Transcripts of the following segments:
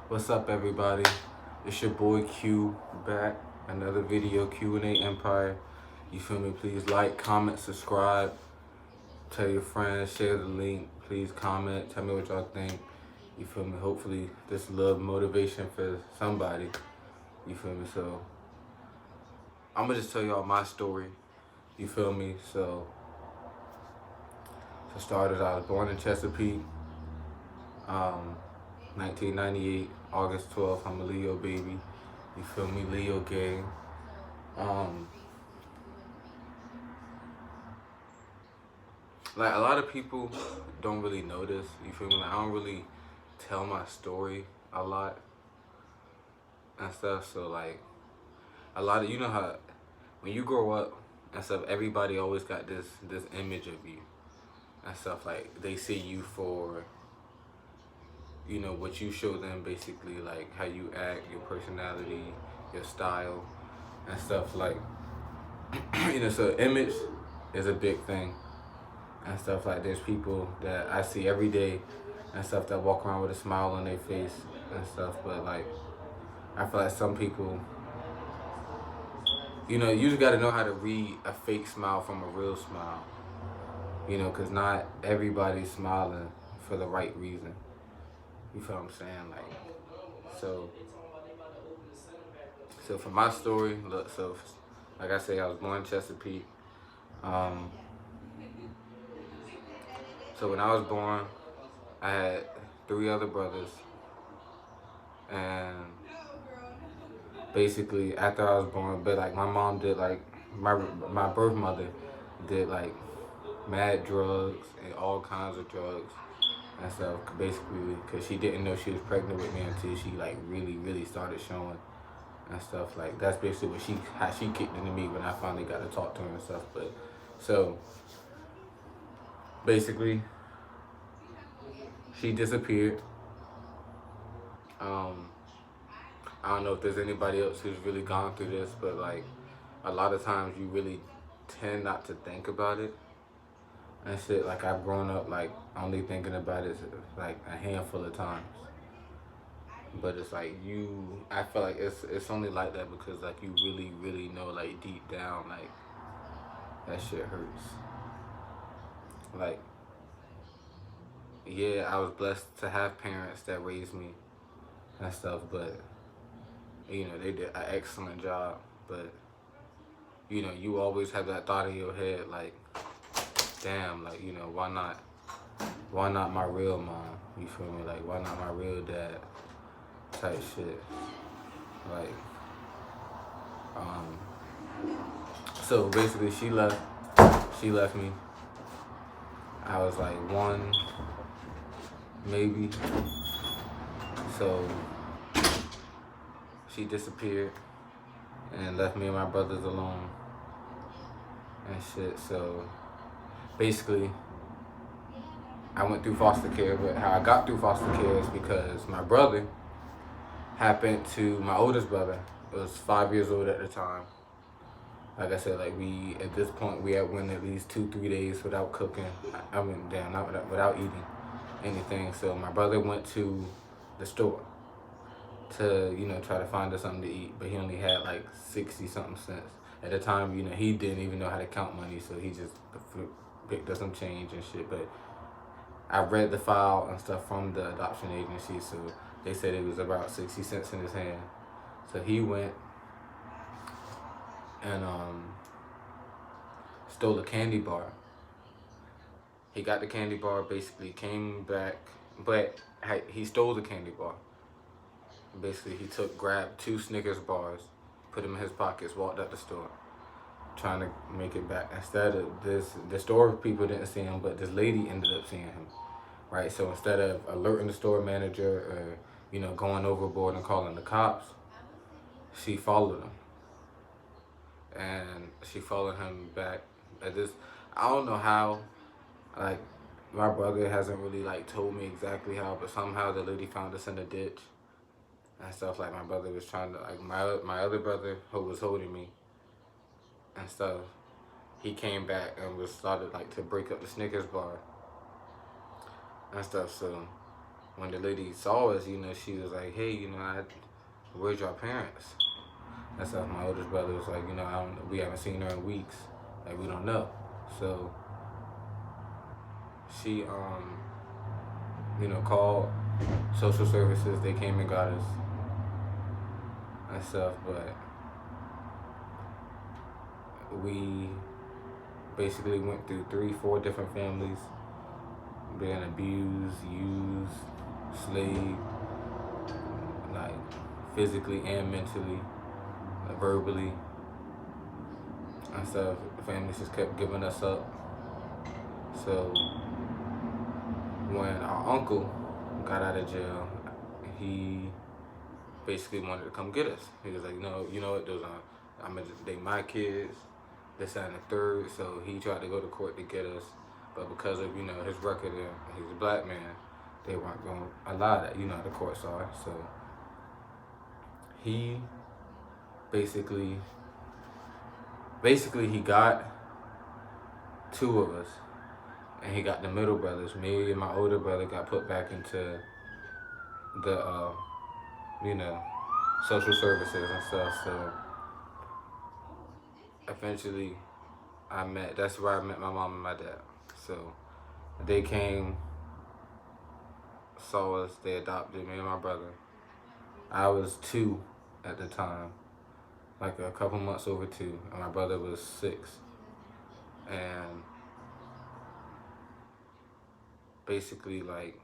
What's up, everybody? It's your boy Q back. Another video, Q&A Empire. You feel me? Please like, comment, subscribe. Tell your friends, share the link. Please comment. Tell me what y'all think. You feel me? Hopefully, this little motivation for somebody. You feel me? So, I'm gonna just tell y'all my story. You feel me? So, for starters, I was born in Chesapeake, um, 1998, August 12th. I'm a Leo baby. You feel me? Leo gang. Um, like a lot of people don't really know this. You feel me? Like, I don't really tell my story a lot and stuff. So like a lot of how when you grow up and stuff, everybody always got this image of you and stuff. Like they see you for what you show them, basically like how you act, your personality, your style and stuff. Like so image is a big thing and stuff. Like there's people that I see every day and stuff that walk around with a smile on their face and stuff, but like I feel like some people, you just gotta know how to read a fake smile from a real smile, because not everybody's smiling for the right reason. You feel what I'm saying? So, so for my story, look, so like I say, I was born in Chesapeake. Um, so when I was born, I had three other brothers, and basically after I was born, but like my mom did like my birth mother did like mad drugs and all kinds of drugs and stuff. Basically, because she didn't know she was pregnant with me until she like really started showing and stuff. Like that's basically how she kicked into me when I finally got to talk to her and stuff. But so basically, she disappeared. Um, I don't know if there's anybody else who's really gone through this, but like a lot of times you really tend not to think about it and shit. Like I've grown up like only thinking about it like a handful of times. But it's like I feel like it's only like that because like you really know like deep down like that shit hurts. Like yeah, I was blessed to have parents that raised me and stuff, but they did an excellent job. But you always have that thought in your head like, damn, like why not my real mom? You feel me? Like why not my real dad? Type shit. Like um, so basically she left. She left me. I was like one, maybe. So she disappeared and left me and my brothers alone and shit. So basically, I went through foster care. But how I got through foster care is because my brother my oldest brother was 5 years old at the time. Like I said, like at this point we had went at least 2-3 days without cooking. I mean, damn, not without eating anything. So my brother went to the store to try to find us something to eat, but he only had like 60 something cents at the time. He didn't even know how to count money, so he just picked up some change and shit. But I read the file and stuff from the adoption agency, so they said it was about 60 cents in his hand. So he went and stole a candy bar. He got the candy bar, basically came back, but he stole the candy bar. Basically, he grabbed 2 Snickers bars, put them in his pockets, walked out the store, trying to make it back. Instead of the store people didn't see him, but this lady ended up seeing him, right? So instead of alerting the store manager or going overboard and calling the cops, she followed him, and she followed him back. At this, I don't know how. Like my brother hasn't really like told me exactly how, but somehow the lady found us in a ditch and stuff. Like my brother was trying to like my other brother who was holding me and stuff. He came back and started like to break up the Snickers bar and stuff. So when the lady saw us, she was like, hey, where's your parents? And so my oldest brother was like, we haven't seen her in weeks. Like, we don't know. So she, called social services. They came and got us and stuff, but we basically went through 3, 4 different families, being abused, used, slaved, like physically and mentally, verbally and stuff. The families just kept giving us up. So when our uncle got out of jail, he basically wanted to come get us. He was like, no, you know what, they my kids, this, that, and the third. So he tried to go to court to get us, but because of, his record, and he's a black man, they weren't going to allow that, the courts are. So he basically he got 2 of us, and he got the middle brothers. Me and my older brother got put back into the, social services and stuff. So eventually that's where I met my mom and my dad. So they came, saw us, they adopted me and my brother. I was 2 at the time, like a couple months over 2, and my brother was 6. And basically, like,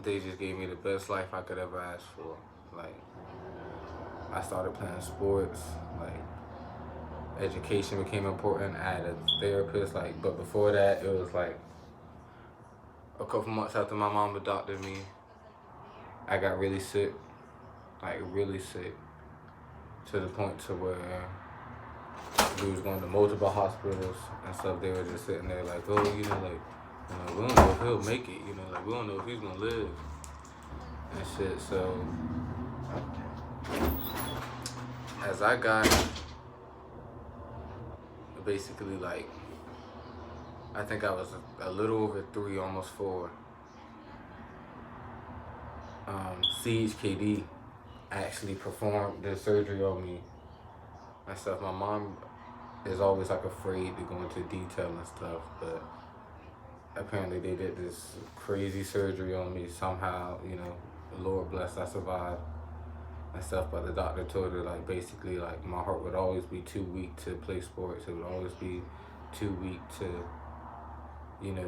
they just gave me the best life I could ever ask for. Like, I started playing sports, like, education became important. I had a therapist, like, but before that, it was like a couple months after my mom adopted me, I got really sick, like really sick, to the point to where we was going to multiple hospitals and stuff. They were just sitting there like, oh, we don't know if he'll make it, we don't know if he's gonna live and shit. So as I got basically, like, I think I was a little over 3, almost 4. CHKD actually performed the surgery on me and stuff. My mom is always like afraid to go into detail and stuff, but apparently they did this crazy surgery on me somehow. Lord bless, I survived and stuff. But the doctor told her, like, basically, like, my heart would always be too weak to play sports. It would always be too weak to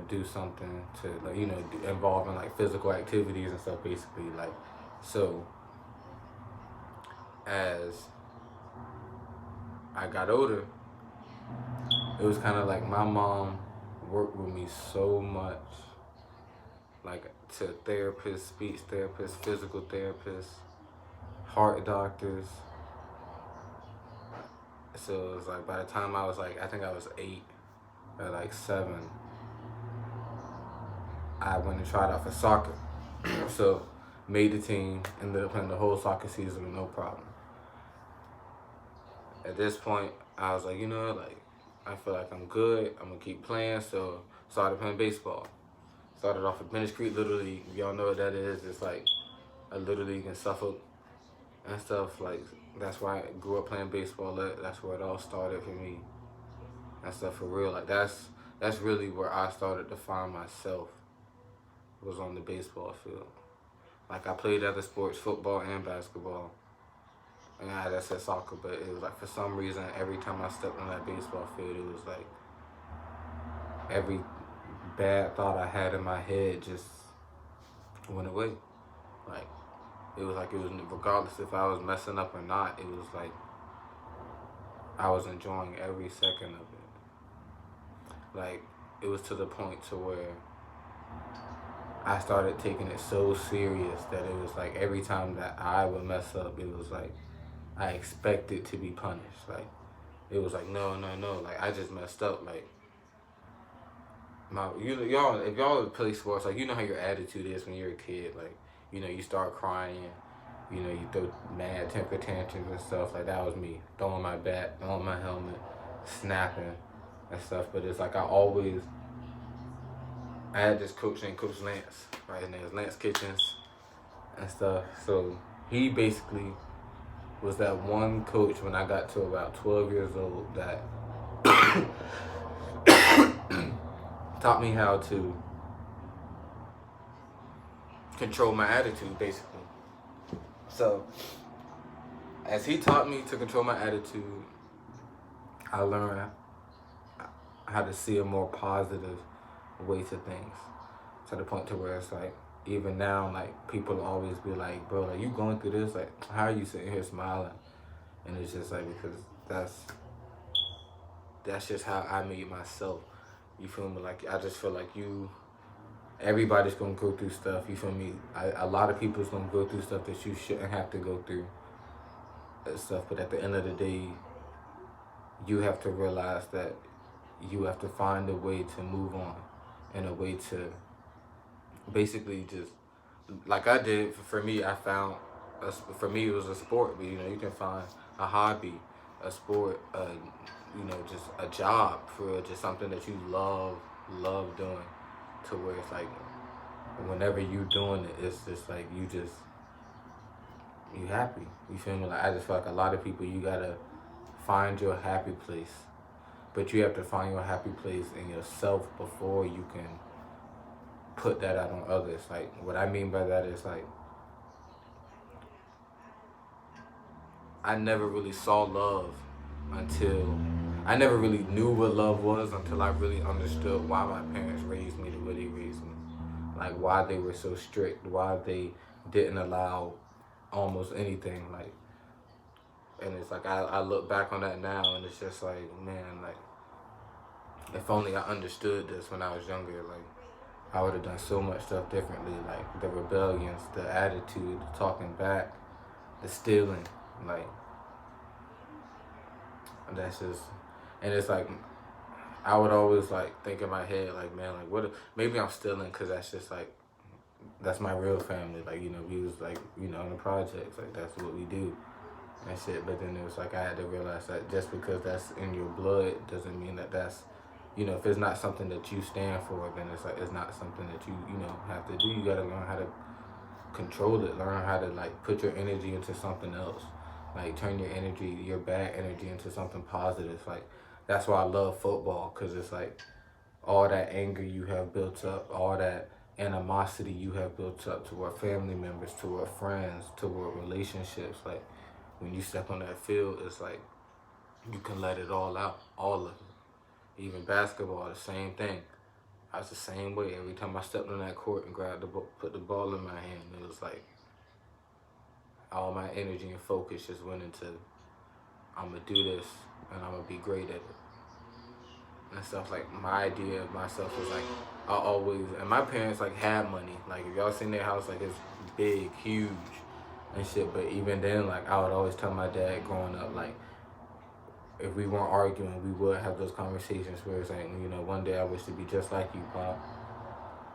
do something to, like, involve in, like, physical activities and stuff, basically. Like, so as I got older, it was kind of like my mom worked with me so much, like, to therapists, speech therapists, physical therapists, heart doctors. So it was like, by the time I was like, I think I was 8 or like 7, I went and tried out for soccer. So made the team, ended up playing the whole soccer season with no problem. At this point, I was like, I feel like I'm good. I'm gonna keep playing. So started playing baseball. Started off at Bennett Creek Little League. Y'all know what that is. It's like a Little League in Suffolk and stuff. Like, that's why I grew up playing baseball. That's where it all started for me and stuff, for real. Like, that's really where I started to find myself, was on the baseball field. Like, I played other sports, football and basketball. And I said soccer, but it was like, for some reason, every time I stepped on that baseball field, it was like every bad thought I had in my head just went away. Like, it was regardless if I was messing up or not, it was like I was enjoying every second of it. Like, it was to the point to where I started taking it so serious that it was like every time that I would mess up, it was like I expected to be punished. Like, it was like, no, like, I just messed up. Like, y'all, if y'all play sports, like, how your attitude is when you're a kid. Like, you start crying, you throw mad temper tantrums and stuff. Like, that was me, throwing my bat, throwing my helmet, snapping and stuff. But it's like I always I had this coach named Coach Lance, right? His name was Lance Kitchens and stuff. So he basically was that one coach when I got to about 12 years old that taught me how to control my attitude, basically. So as he taught me to control my attitude, I learned how to see a more positive way to things, to the point to where it's like, even now, like, people always be like, bro, like, you going through this, like, how are you sitting here smiling? And it's just like, because that's just how I made myself. You feel me? Like, I just feel like everybody's gonna go through stuff. You feel me? A lot of people's gonna go through stuff that you shouldn't have to go through and stuff. But at the end of the day, you have to realize that you have to find a way to move on, and a way to basically just, like I did. For me, I found, for me it was a sport. But you can find a hobby, a sport, just a job, for real, just something that you love doing, to where it's like, whenever you doing it, it's just like you happy. You feel me? Like, I just feel like a lot of people, you gotta find your happy place, but you have to find your happy place in yourself before you can put that out on others. Like, what I mean by that is, like, I never really saw love until I never really knew what love was until I really understood why my parents raised me the way they raised me. Like, why they were so strict, why they didn't allow almost anything. Like, and it's like, I look back on that now, and it's just like, man, like, if only I understood this when I was younger, like, I would have done so much stuff differently. Like, the rebellions, the attitude, the talking back, the stealing, like, that's just, and it's like, I would always, like, think in my head, like, man, like, what if, maybe I'm stealing because that's just, like, that's my real family. Like, we was, like, in the projects, like, that's what we do and shit. But then it was like, I had to realize that just because that's in your blood doesn't mean that that's, if it's not something that you stand for, then it's like, it's not something that you have to do. You gotta learn how to control it, learn how to, like, put your energy into something else. Like, turn your energy, your bad energy, into something positive. Like, that's why I love football, because it's like, all that anger you have built up, all that animosity you have built up toward family members, toward friends, toward relationships. Like, when you step on that field, it's like, you can let it all out, all of it. Even basketball, the same thing. I was the same way. Every time I stepped on that court and grabbed the ball, put the ball in my hand, it was like, all my energy and focus just went into, I'm gonna do this and I'm gonna be great at it and stuff. Like, my idea of myself was like, I always, and my parents, like, had money. Like, if y'all seen their house, like, it's big, huge and shit. But even then, like, I would always tell my dad growing up, like, if we weren't arguing, we would have those conversations where it's like, one day I wish to be just like you, Pop,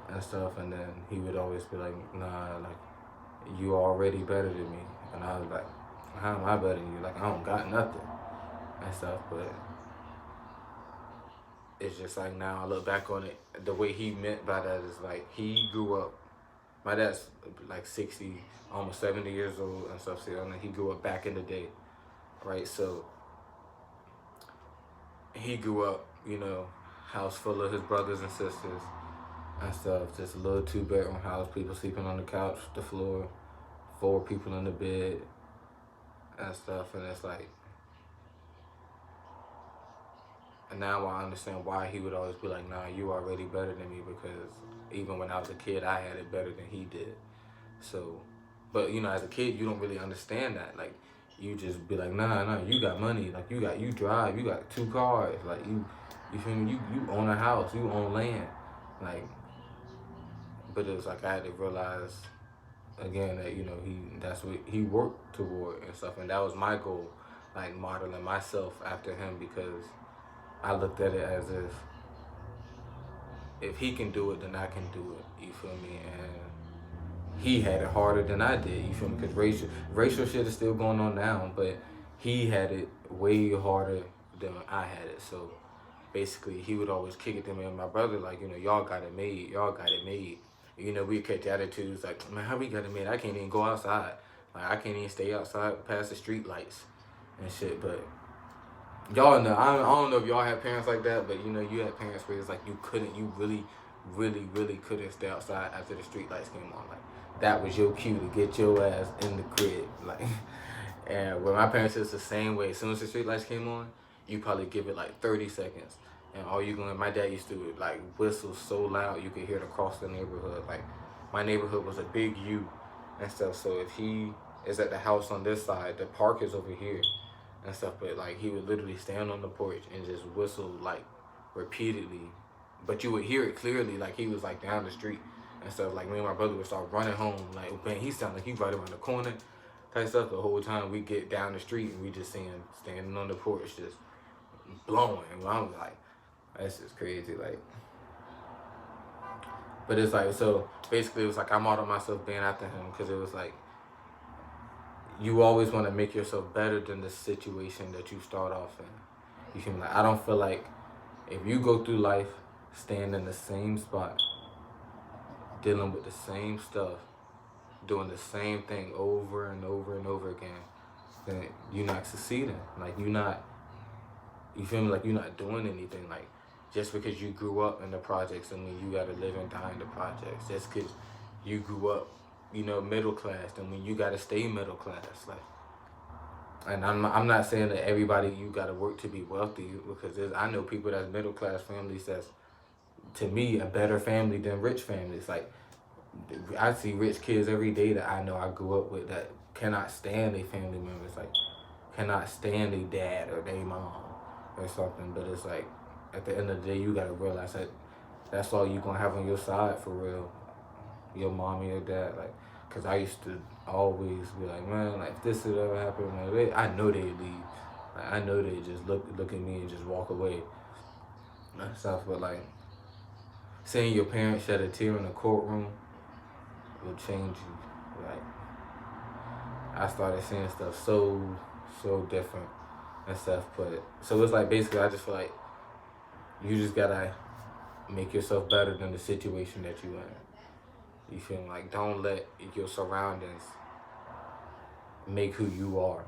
and stuff. And then he would always be like, nah, like, you already better than me. And I was like, how am I better than you? Like, I don't got nothing and stuff. But it's just like, now I look back on it, the way he meant by that is like, he grew up, my dad's like 60, almost 70 years old and stuff, so, and he grew up back in the day, right? So he grew up, house full of his brothers and sisters and stuff, just a little 2-bedroom house, people sleeping on the couch, the floor, 4 people in the bed and stuff. And it's like, and now I understand why he would always be like, nah, you already better than me, because even when I was a kid, I had it better than he did. So, but as a kid, you don't really understand that. Like, you just be like, nah, you got money, like, you drive, you got 2 cars, like, you feel me, you own a house, you own land, like. But it was like, I had to realize again that that's what he worked toward and stuff, and that was my goal, like, modeling myself after him, because I looked at it as if he can do it, then I can do it. You feel me? And he had it harder than I did. You feel me? Because racial shit is still going on now, but he had it way harder than I had it. So basically he would always kick it to me and my brother, like, you know, y'all got it made, y'all got it made. You know, we catch attitudes like, man, how we got it made? I can't even go outside. Like, I can't even stay outside past the street lights and shit. But y'all know, I don't know if y'all have parents like that, but you know, you had parents where it's like you really couldn't stay outside after the street lights came on. Like, that was your cue to get your ass in the crib. Like, and with my parents, it's the same way. As soon as the street lights came on, you probably give it like 30 seconds. And all you going, my dad used to like whistle so loud you could hear it across the neighborhood. Like, my neighborhood was a big U and stuff. So if he is at the house on this side, the park is over here and stuff. But like, he would literally stand on the porch and just whistle like repeatedly. But you would hear it clearly, like he was like down the street and stuff. Like, me and my brother would start running home. Like, man, he sounded like he right around the corner type stuff. The whole time we get down the street and we just see him standing on the porch just blowing. And I'm like, that's just crazy. Like, but it's like, so basically it was like I modeled myself being after him because it was like, you always want to make yourself better than the situation that you start off in. You feel me? Like, I don't feel like if you go through life staying in the same spot, dealing with the same stuff, doing the same thing over and over and over again, then you're not succeeding. Like, you feel me? Like, you're not doing anything. Like, just because you grew up in the projects, I mean, you gotta live and die in the projects. Just because you grew up, you know, middle class, I mean, you gotta stay middle class. Like, and I'm not saying that everybody you gotta work to be wealthy, because I know people that's middle class families that's, to me, a better family than rich families. Like, I see rich kids every day that I know I grew up with that cannot stand their family members, like cannot stand their dad or their mom or something. But it's like, at the end of the day, you gotta realize that that's all you gonna have on your side for real, your mom and your dad. Like, cause I used to always be like, man, like, if this would ever happen, like, I know they'd leave. Like, I know they'd just look at me and just walk away and stuff. But like, seeing your parents shed a tear in the courtroom will change you. Like, I started seeing stuff so different and stuff. But so it's like, basically, I just feel like you just gotta make yourself better than the situation that you in. You feel me? Like, don't let your surroundings make who you are.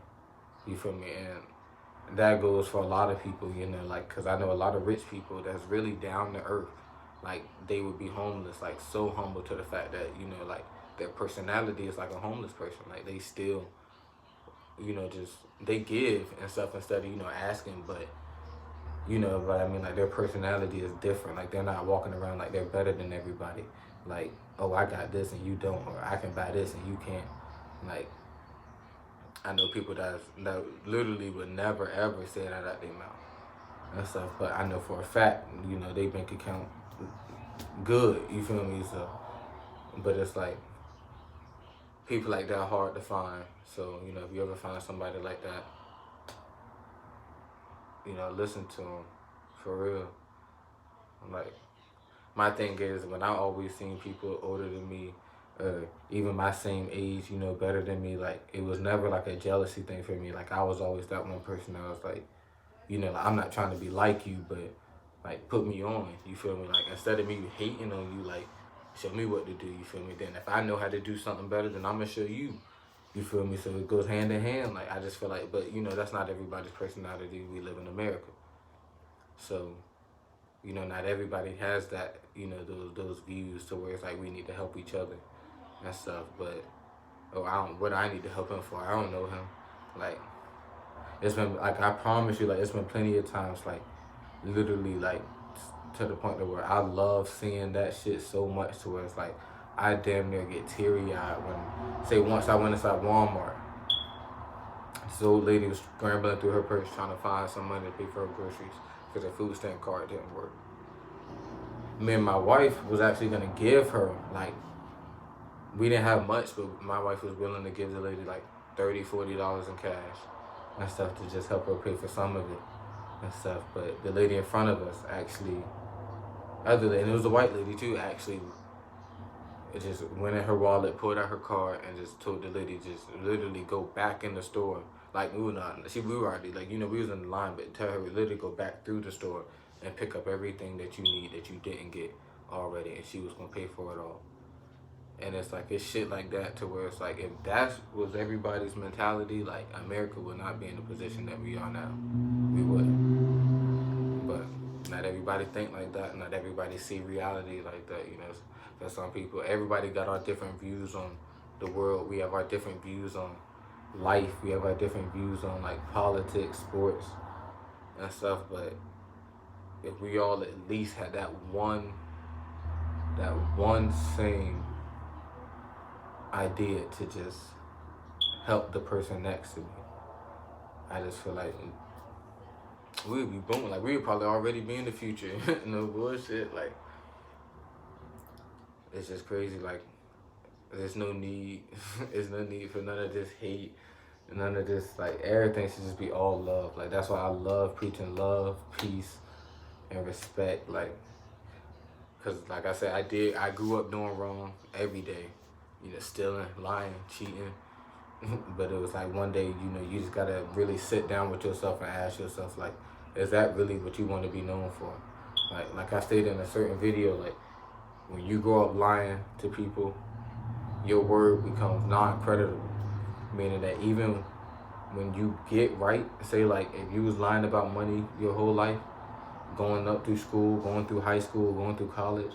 You feel me? And that goes for a lot of people, you know, like, cause I know a lot of rich people that's really down to earth. Like, they would be homeless, like, so humble to the fact that, you know, like, their personality is like a homeless person. Like, they still, you know, just, they give and stuff instead of, you know, asking. But, you know, but I mean, like, their personality is different. Like, they're not walking around like they're better than everybody. Like, oh, I got this and you don't, or I can buy this and you can't. Like, I know people that literally would never ever say that out their mouth and stuff. But I know for a fact, you know, they bank account good. You feel me? So, but it's like, people like that are hard to find. So, you know, if you ever find somebody like that, you know, listen to them for real. Like, my thing is, when I always seen people older than me, even my same age, you know, better than me, like, it was never like a jealousy thing for me. Like, I was always that one person that was like, you know, like, I'm not trying to be like you, but like, put me on. You feel me? Like, instead of me hating on you, like, show me what to do. You feel me? Then if I know how to do something better, then I'm gonna show you. You feel me? So it goes hand in hand. Like, I just feel like, but you know, that's not everybody's personality. We live in America, so, you know, not everybody has that, you know, those views to where it's like we need to help each other and stuff. But, oh, what I need to help him for? I don't know him. Like, it's been, like, I promise you, like, it's been plenty of times, like, literally, like, to the point to where I love seeing that shit so much to where it's like, I damn near get teary-eyed when, say, once I went inside Walmart, this old lady was scrambling through her purse trying to find some money to pay for her groceries because her food stamp card didn't work. Me and my wife was actually gonna give her, like, we didn't have much, but my wife was willing to give the lady like $30, $40 in cash and stuff to just help her pay for some of it and stuff. But the lady in front of us actually, and it was a white lady too, actually, it just went in her wallet, pulled out her card, and just told the lady just literally go back in the store. Like, we were already, like, you know, we was in the line, but tell her literally go back through the store and pick up everything that you need that you didn't get already, and she was gonna pay for it all. And it's like it's shit like that to where it's like if that was everybody's mentality, like America would not be in the position that we are now. We wouldn't. But not everybody think like that. Not everybody see reality like that. You know, for some people, everybody got our different views on the world. We have our different views on life. We have our different views on like politics, sports, and stuff. But if we all at least had that one same idea to just help the person next to me, I just feel like we'd be booming. Like we would probably already be in the future. No bullshit. Like it's just crazy. Like there's no need. There's no need for none of this hate. None of this. Like everything should just be all love. Like that's why I love preaching love, peace, and respect. Like, cause like I said, I grew up doing wrong every day. You know, stealing, lying, cheating. But it was like one day, you know, you just gotta really sit down with yourself and ask yourself, like, is that really what you want to be known for? Like I stated in a certain video, like, when you grow up lying to people, your word becomes non-creditable. Meaning that even when you get right, say like if you was lying about money your whole life, going up through school, going through high school, going through college,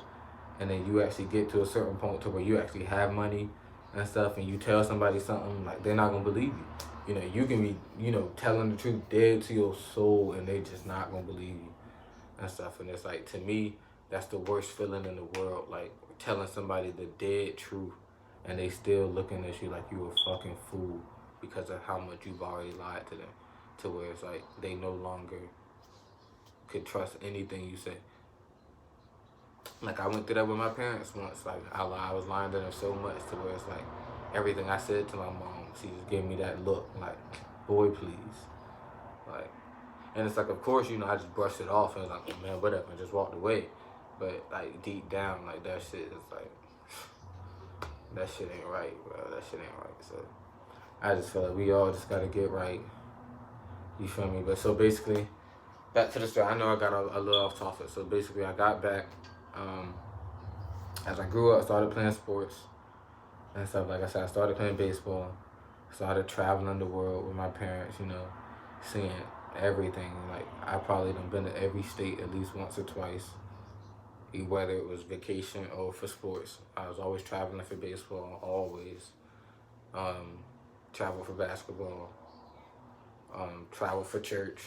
and then you actually get to a certain point to where you actually have money and stuff, and you tell somebody something, like they're not gonna believe you. You know, you can be, you know, telling the truth dead to your soul, and they just not gonna believe you and stuff. And it's like, to me, that's the worst feeling in the world. Like telling somebody the dead truth, and they still looking at you like you a fucking fool because of how much you've already lied to them, to where it's like they no longer could trust anything you say. Like I went through that with my parents once. Like I was lying to them so much to where it's like everything I said to my mom, she just gave me that look like, boy, please. Like, and it's like, of course, you know, I just brushed it off and was like, oh, man, whatever, and just walked away. But like deep down, like that shit is like, that shit ain't right, bro. That shit ain't right. So I just feel like we all just gotta get right. You feel me? But so basically, back to the story. I know I got a little off topic. So basically, I got back. As I grew up, I started playing sports and stuff. Like I said, I started playing baseball. Started traveling the world with my parents, you know, seeing everything. Like I probably done been to every state at least once or twice, whether it was vacation or for sports. I was always traveling for baseball, always. Travel for basketball. Travel for church.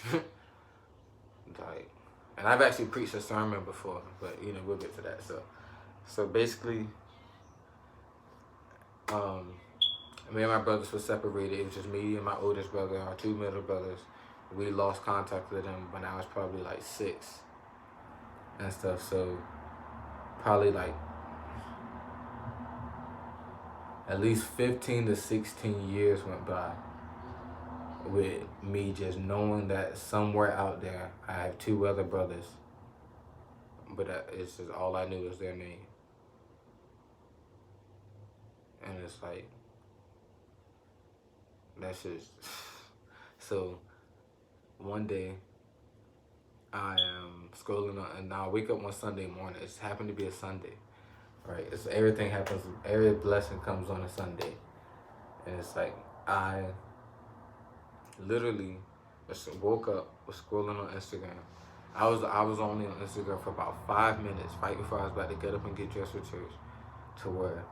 Like, and I've actually preached a sermon before, but you know, we'll get to that. So basically, me and my brothers were separated. It was just me and my oldest brother, our two middle brothers. We lost contact with them when I was probably like 6 and stuff. So probably like at least 15 to 16 years went by with me just knowing that somewhere out there I have 2 other brothers, but it's just all I knew was their name. And it's like, that's just so one day I am scrolling on, and I wake up one Sunday morning. It happened to be a Sunday, right? It's everything happens, every blessing comes on a Sunday. And it's like I literally woke up, was scrolling on Instagram. I was only on Instagram for about 5 minutes, right before I was about to get up and get dressed for church, to where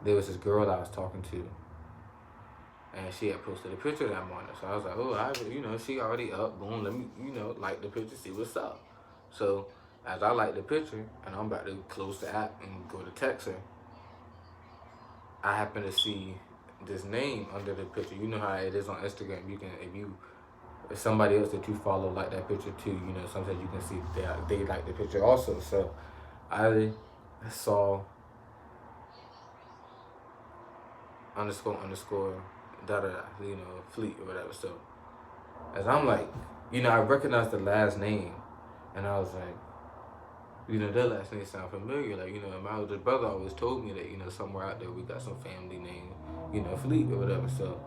there was this girl I was talking to, and she had posted a picture that morning. So I was like, oh, you know, she already up, boom, let me, you know, like the picture, see what's up. So as I like the picture, and I'm about to close the app and go to text her, I happen to see this name under the picture. You know how it is on Instagram. You can, if somebody else that you follow like that picture too, you know, sometimes you can see they like the picture also. So I saw __ you know, Fleet or whatever. So as I'm like, you know, I recognized the last name, and I was like, you know, that last name sound familiar. Like, you know, my older brother always told me that, you know, somewhere out there we got some family name, you know, Fleet or whatever. So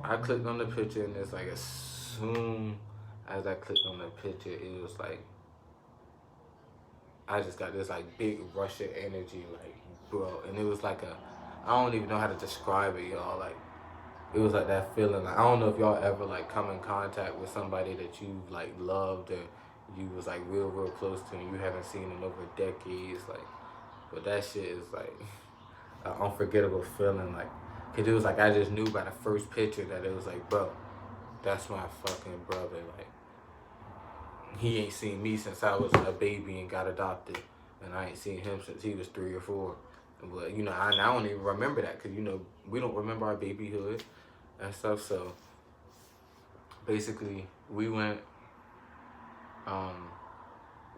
I clicked on the picture, and it's like, as soon as I clicked on the picture, it was like I just got this like big rush of energy, like bro, and it was like a I don't even know how to describe it, y'all. Like it was like that feeling. Like I don't know if y'all ever like come in contact with somebody that you like loved or you was like real close to and you haven't seen in over decades, like. But that shit is like an unforgettable feeling, like, cause it was like I just knew by the first picture that it was like, bro, that's my fucking brother. Like he ain't seen me since I was a baby and got adopted, and I ain't seen him since he was 3 or 4. But you know, I don't even remember that because you know we don't remember our babyhood and stuff. So basically, we went. Um,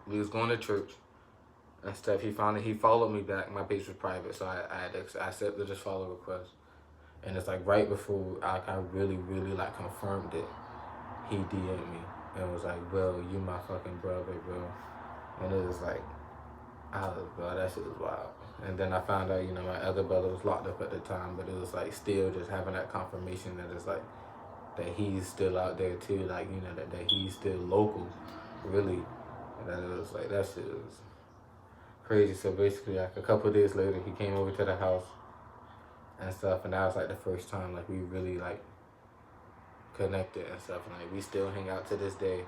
we was going to church and stuff. He followed me back. My page was private, so I accepted his follow request. And it's like right before I really like confirmed it, he DM'd me and was like, "Bro, you my fucking brother, bro." And it was like, bro, that shit was wild. And then I found out, you know, my other brother was locked up at the time, but it was like still just having that confirmation that it's like that he's still out there too, like you know that he's still local, really. And then it was like that shit was crazy. So basically, like a couple of days later, he came over to the house and stuff, and that was like the first time like we really like connected and stuff, and like we still hang out to this day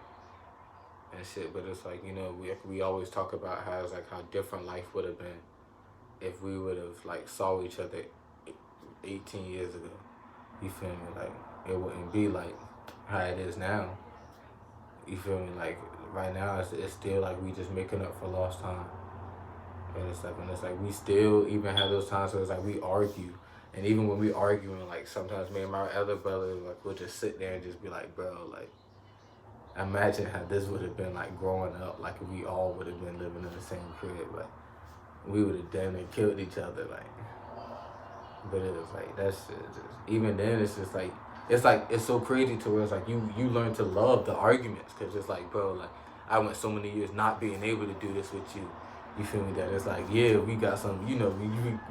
and shit. But it's like you know we always talk about how it's like how different life would have been if we would have like saw each other 18 years ago. You feel me? Like it wouldn't be like how it is now. You feel me? Like right now it's still like we just making up for lost time. And it's like we still even have those times where it's like we argue. And even when we arguing, like sometimes me and my other brother like we'll just sit there and just be like, bro, like imagine how this would have been like growing up, like if we all would have been living in the same crib, like we would have damn near killed each other, like. But it was like that shit just even then it's just like it's so crazy to where it's like you learn to love the arguments because it's like bro like I went so many years not being able to do this with you. You feel me? That it's like yeah we got some you know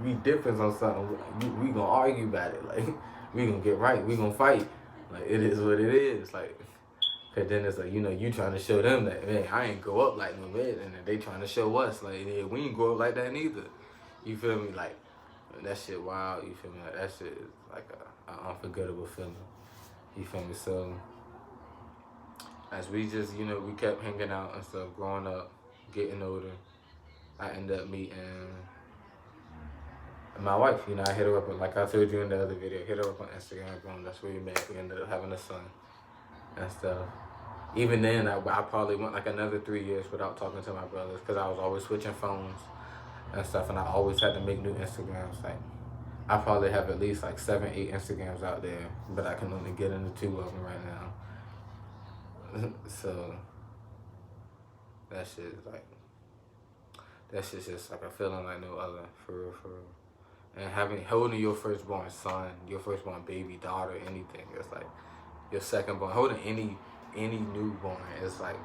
we difference on something. We gonna argue about it like we gonna get right. We gonna fight. Like it is what it is. Like cause then it's like you know you trying to show them that man I ain't grow up like no man and then they trying to show us like yeah, we ain't grow up like that neither. You feel me? Like that shit wild, you feel me? Like that shit is like a unforgettable feeling. You feel me? So as we just, you know, we kept hanging out and stuff, growing up, getting older, I ended up meeting my wife. You know, I hit her up, like I told you in the other video, hit her up on Instagram, boom, that's where we met. We ended up having a son and stuff. Even then, I probably went like another 3 years without talking to my brothers because I was always switching phones and stuff, and I always had to make new Instagrams. Like, I probably have at least like 7, 8 Instagrams out there, but I can only get into 2 of them right now. So that shit is like that shit's just like a feeling like no other, for real, for real. And holding your firstborn son, your firstborn baby, daughter, anything, it's like your secondborn, holding any newborn, it's like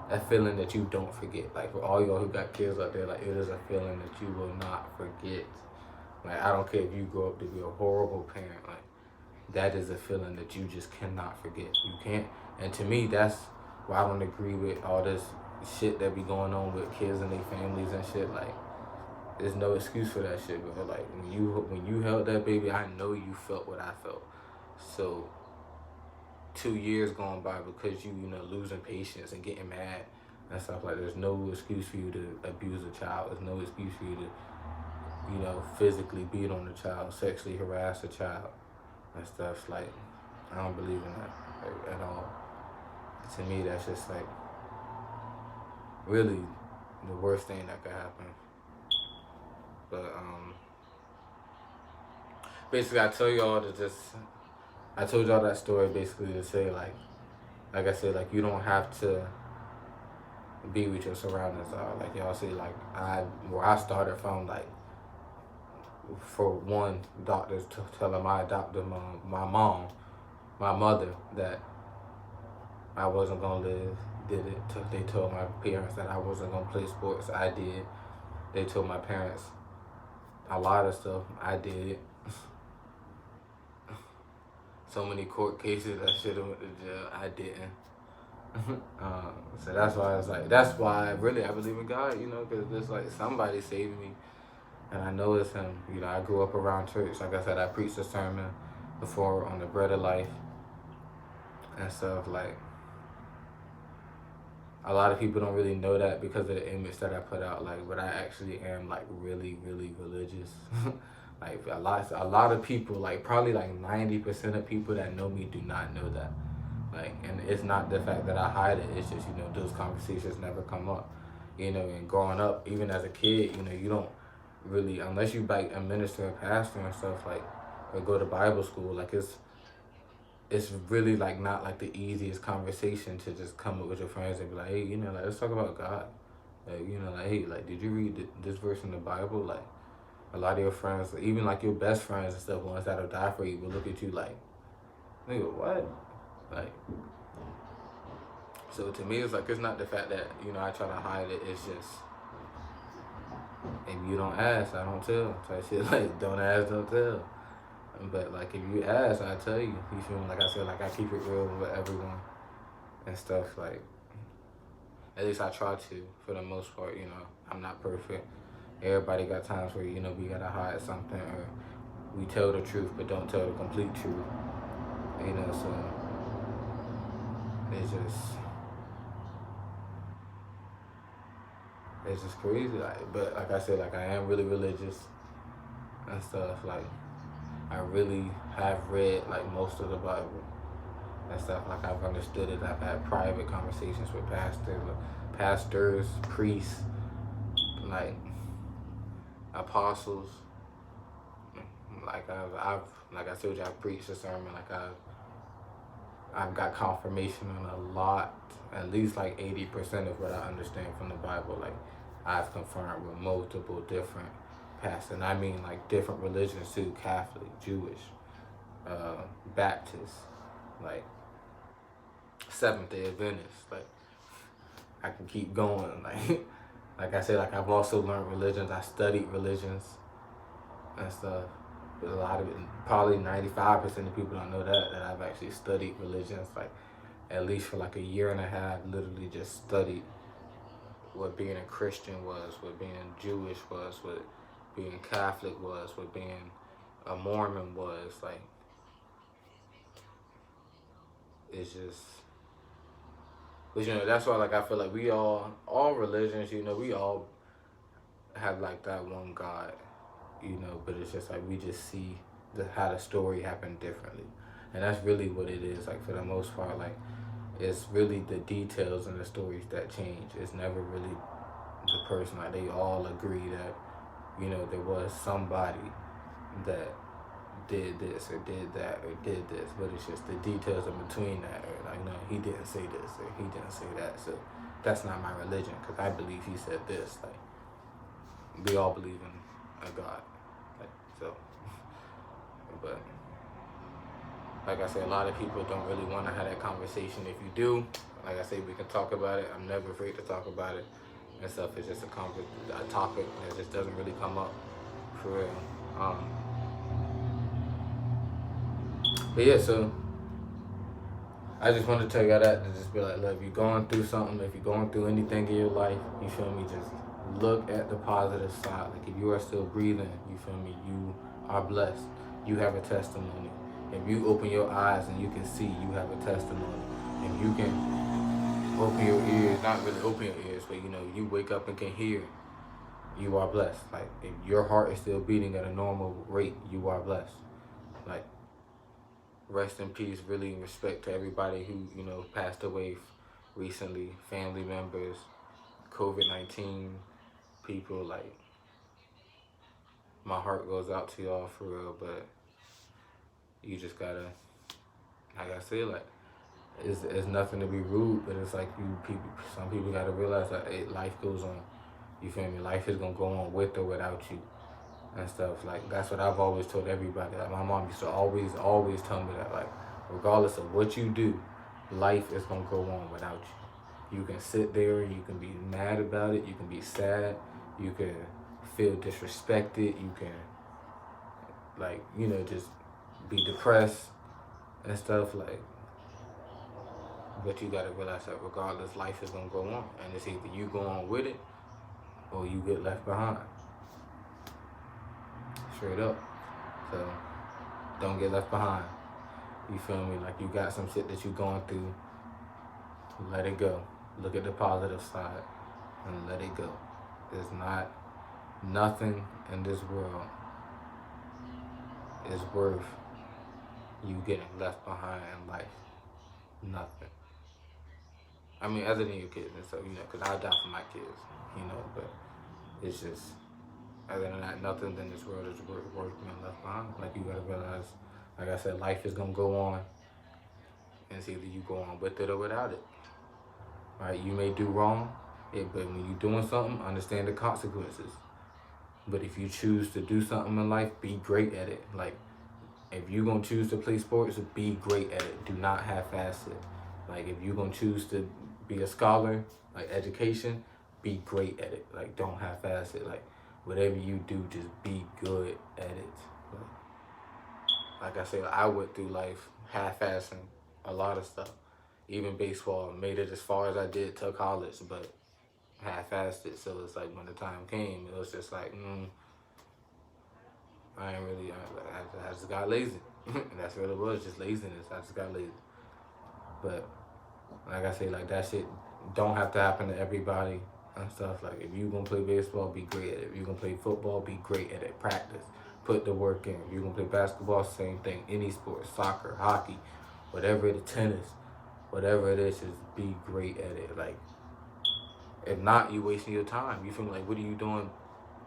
that feeling that you don't forget. Like for all y'all who got kids out there, like it is a feeling that you will not forget. Like I don't care if you grow up to be a horrible parent, like that is a feeling that you just cannot forget. You can't. And to me, that's why I don't agree with all this shit that be going on with kids and their families and shit. Like there's no excuse for that shit. But like when you held that baby, I know you felt what I felt. So 2 years going by because you know losing patience and getting mad and stuff, like there's no excuse for you to abuse a child. There's no excuse for you to you know physically beat on a child, sexually harass a child and stuff. Like I don't believe in that like, at all. To me that's just like really the worst thing that could happen. But basically I told y'all that story basically to say like I said, like you don't have to be with your surroundings are. Like y'all see, like where I started from, like for one, doctors telling my adoptive mom, my mother, that I wasn't gonna live. Did it? They told my parents that I wasn't gonna play sports. I did. They told my parents a lot of stuff. I did. So many court cases I should have went to jail. I didn't. So that's why it's like, that's why really I believe in God, you know, because it's like somebody saved me, and I know it's Him. You know, I grew up around church. Like I said, I preached a sermon before on the bread of life and stuff. Like, a lot of people don't really know that because of the image that I put out. Like, but I actually am like really, really religious. Like a lot of people, like probably like 90% of people that know me do not know that. Like, and it's not the fact that I hide it. It's just, you know, those conversations never come up. You know, and growing up, even as a kid, you know, you don't really, unless you like a minister, a pastor and stuff, like, or go to Bible school, like it's really like not like the easiest conversation to just come up with your friends and be like, hey, you know, like let's talk about God. Like, you know, like, hey, like, did you read this verse in the Bible? Like, a lot of your friends, even like your best friends and stuff, ones that'll die for you, will look at you like, nigga, what? Like, so to me, it's like, it's not the fact that, you know, I try to hide it. It's just, if you don't ask, I don't tell. Type shit, like, don't ask, don't tell. But like, if you ask, I tell you. You feel me? Like I said, like I keep it real with everyone and stuff. Like, at least I try to, for the most part. You know, I'm not perfect. Everybody got times where, you know, we gotta hide something, or we tell the truth but don't tell the complete truth. You know, so it's just it's just crazy. Like, but like I said, like I am really religious and stuff. Like, I really have read like most of the Bible and stuff. Like, I've understood it. I've had private conversations with pastors, priests, like apostles. Like I've like I told you, I preached a sermon. Like I've got confirmation on a lot, at least like 80% of what I understand from the Bible. Like, I've confirmed with multiple different pastors, and I mean like different religions too: Catholic, Jewish, Baptist, like Seventh Day Adventist. Like, I can keep going. Like I said, like I've also learned religions. I studied religions and stuff. But a lot of it, probably 95% of people don't know that I've actually studied religions. Like, at least for like a year and a half, literally just studied what being a Christian was, what being Jewish was, what being Catholic was, what being a Mormon was. Like, it's just, but you know, that's why, like, I feel like we all religions, you know, we all have like that one God, you know, but it's just like we just see how the story happened differently. And that's really what it is. Like, for the most part, like, it's really the details and the stories that change. It's never really the person. Like, they all agree that, you know, there was somebody that did this or did that or did this, but it's just the details in between that, or like, no, he didn't say this or he didn't say that, so that's not my religion because I believe he said this. Like, we all believe in a God. Like, so, but like I said, a lot of people don't really want to have that conversation. If you do, like I say, we can talk about it. I'm never afraid to talk about it and stuff. It's just a topic that just doesn't really come up for real. But yeah, so I just want to tell you that, to just be like, look, if you're going through something, if you're going through anything in your life, you feel me, just look at the positive side. Like, if you are still breathing, you feel me, you are blessed. You have a testimony. If you open your eyes and you can see, you have a testimony. If you can open your ears, not really open your ears, but you know, you wake up and can hear, you are blessed. Like, if your heart is still beating at a normal rate, you are blessed. Like, rest in peace, really, respect to everybody who, you know, passed away recently, family members, COVID-19 people. Like, my heart goes out to y'all for real, but you just gotta, like I said, like, it's nothing to be rude, but it's like, some people gotta realize that life goes on. You feel me? Life is gonna go on with or without you and stuff. Like, that's what I've always told everybody. Like, my mom used to always tell me that, like, regardless of what you do, life is gonna go on without you. You can sit there, you can be mad about it, you can be sad, you can feel disrespected, you can, like, you know, just be depressed and stuff. Like, But you gotta realize that regardless, life is gonna go on, and it's either you go on with it or you get left behind. Straight up. So don't get left behind. You feel me? Like you got some shit that you going through. Let it go. Look at the positive side and let it go. There's not nothing in this world is worth you getting left behind in life. Nothing. I mean, other than your kids and stuff, because I die for my kids, but it's just, other than that, nothing in this world is worth being left behind. Like, you gotta realize, like I said, life is gonna go on, and it's either you go on with it or without it. Right? You may do wrong, but when you're doing something, understand the consequences. But if you choose to do something in life, be great at it. Like, if you're gonna choose to play sports, be great at it. Do not half-ass it. Like, if you're gonna choose to be a scholar, like education, be great at it. Like, don't half-ass it. Like, whatever you do, just be good at it. Like I said, I went through life half-assing a lot of stuff. Even baseball, made it as far as I did to college, but half-assed it. So it's like when the time came, it was just like, I ain't really, I just got lazy. That's what it was, just laziness. I just got lazy. But like I say, like that shit don't have to happen to everybody and stuff. Like if you gonna play baseball, be great at it. If you gonna play football, be great at it. Practice, put the work in. If you gonna play basketball, same thing. Any sport, soccer, hockey, whatever it is, tennis, whatever it is, just be great at it. Like if not, you wasting your time. You feel like, what are you doing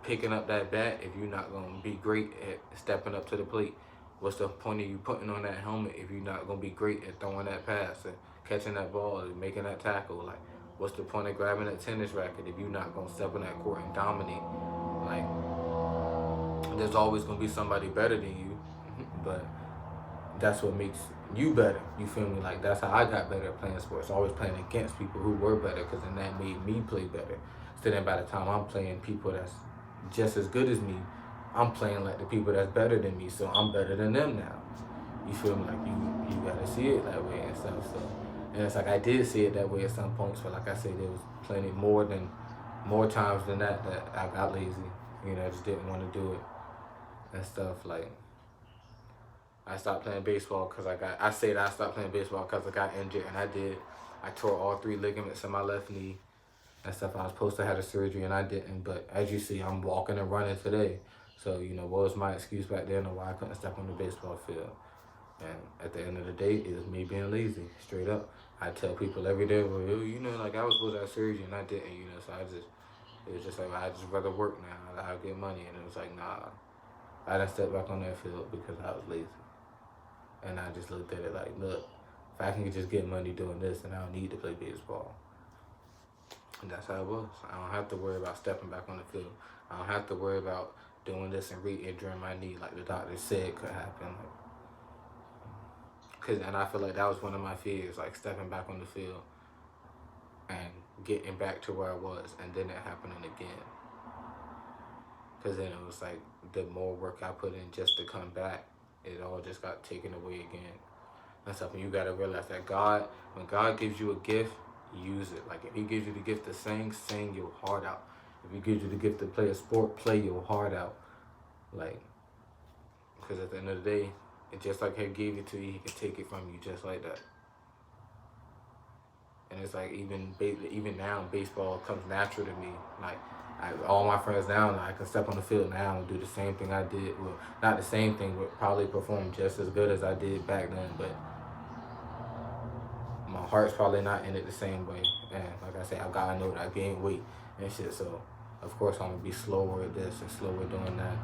picking up that bat if you're not gonna be great at stepping up to the plate? What's the point of you putting on that helmet if you're not gonna be great at throwing that pass and catching that ball and making that tackle? Like, what's the point of grabbing that tennis racket if you're not gonna step on that court and dominate? Like, there's always gonna be somebody better than you, but that's what makes you better. You feel me? Like, that's how I got better at playing sports. Always playing against people who were better, because then that made me play better. So then by the time I'm playing people that's just as good as me, I'm playing like the people that's better than me, so I'm better than them now. You feel me? Like you gotta see it that way and stuff. So, and it's like I did see it that way at some points, but like I said, there was plenty more times than that I got lazy. I just didn't want to do it and stuff. Like I stopped playing baseball because I stopped playing baseball because I got injured, and I did. I tore all 3 ligaments in my left knee and stuff. I was supposed to have a surgery and I didn't, but as you see, I'm walking and running today. So, what was my excuse back then of why I couldn't step on the baseball field? And at the end of the day, it was me being lazy, straight up. I tell people every day, well, like I was supposed to have surgery and I didn't, so it was just like, I just rather work now, I'll get money. And it was like, nah, I didn't step back on that field because I was lazy. And I just looked at it like, look, if I can just get money doing this, then I don't need to play baseball. And that's how it was. I don't have to worry about stepping back on the field. I don't have to worry about doing this and re-injuring my knee like the doctor said could happen. And I feel like that was one of my fears, like stepping back on the field and getting back to where I was, and then it happening again. Because then it was like the more work I put in just to come back, it all just got taken away again. And stuff. And you got to realize that when God gives you a gift, use it. Like if he gives you the gift to sing your heart out. If he gives you the gift to play a sport, play your heart out. Like, because at the end of the day, it's just like he gave it to you, he can take it from you just like that. And it's like even now, baseball comes natural to me. Like all my friends now, I can step on the field now and do the same thing I did. Well, not the same thing, but probably perform just as good as I did back then. But my heart's probably not in it the same way. And like I say, I gotta know that I gained weight and shit. So of course I'm gonna be slower at this and slower doing that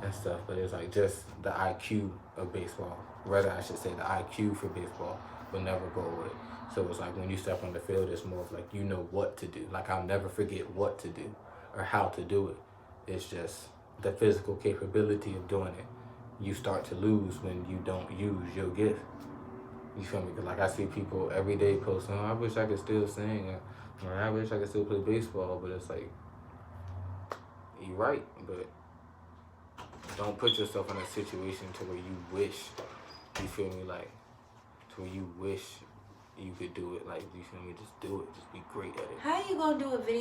and stuff. But it's like just the IQ of baseball. Rather, I should say the IQ for baseball will never go away. So it's like when you step on the field, it's more of like you know what to do. Like I'll never forget what to do or how to do it. It's just the physical capability of doing it. You start to lose when you don't use your gift. You feel me? Because like I see people every day posting, I wish I could still sing, or I wish I could still play baseball, but it's like, you're right, but don't put yourself in a situation to where you wish, you feel me, like, to where you wish you could do it. Like, you feel me? Just do it. Just be great at it. How you gonna do a video